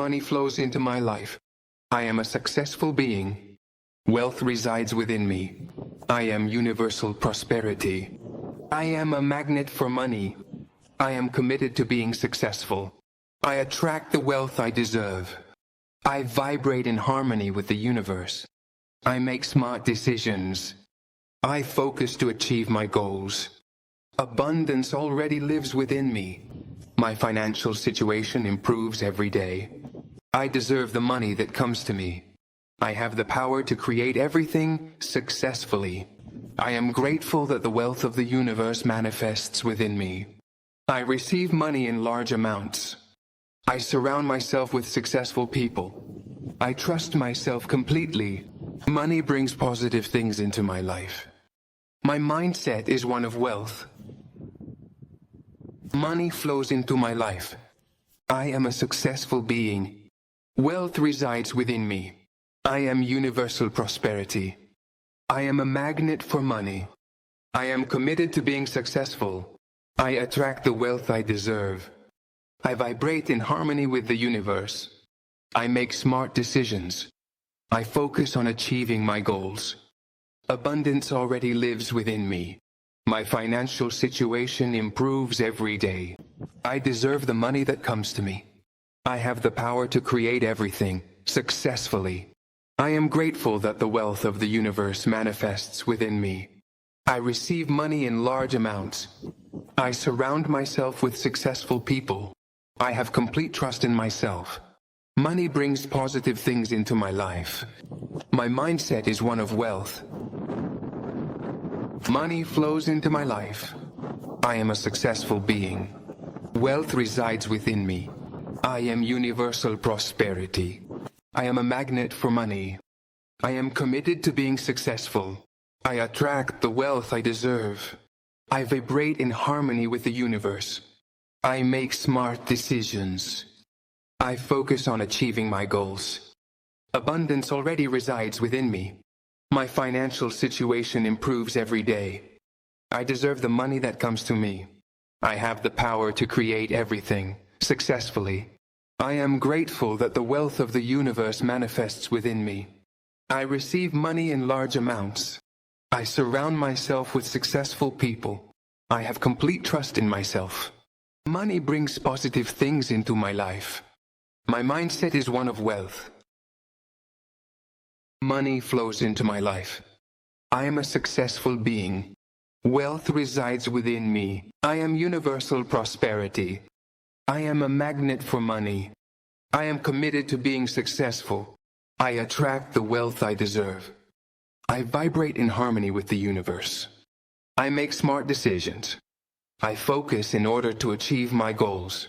Money flows into my life. I am a successful being. Wealth resides within me. I am universal prosperity. I am a magnet for money. I am committed to being successful. I attract the wealth I deserve. I vibrate in harmony with the universe. I make smart decisions. I focus to achieve my goals. Abundance already lives within me. My financial situation improves every day. I deserve the money that comes to me. I have the power to create everything successfully. I am grateful that the wealth of the universe manifests within me. I receive money in large amounts. I surround myself with successful people. I trust myself completely. Money brings positive things into my life. My mindset is one of wealth. Money flows into my life. I am a successful being. Wealth resides within me. I am universal prosperity. I am a magnet for money. I am committed to being successful. I attract the wealth I deserve. I vibrate in harmony with the universe. I make smart decisions. I focus on achieving my goals. Abundance already lives within me. My financial situation improves every day. I deserve the money that comes to me. I have the power to create everything successfully. I am grateful that the wealth of the universe manifests within me. I receive money in large amounts. I surround myself with successful people. I have complete trust in myself. Money brings positive things into my life. My mindset is one of wealth. Money flows into my life. I am a successful being. Wealth resides within me. I am universal prosperity. I am a magnet for money. I am committed to being successful. I attract the wealth I deserve. I vibrate in harmony with the universe. I make smart decisions. I focus on achieving my goals. Abundance already resides within me. My financial situation improves every day. I deserve the money that comes to me. I have the power to create everything successfully. I am grateful that the wealth of the universe manifests within me. I receive money in large amounts. I surround myself with successful people. I have complete trust in myself. Money brings positive things into my life. My mindset is one of wealth. Money flows into my life. I am a successful being. Wealth resides within me. I am universal prosperity. I am a magnet for money. I am committed to being successful. I attract the wealth I deserve. I vibrate in harmony with the universe. I make smart decisions. I focus in order to achieve my goals.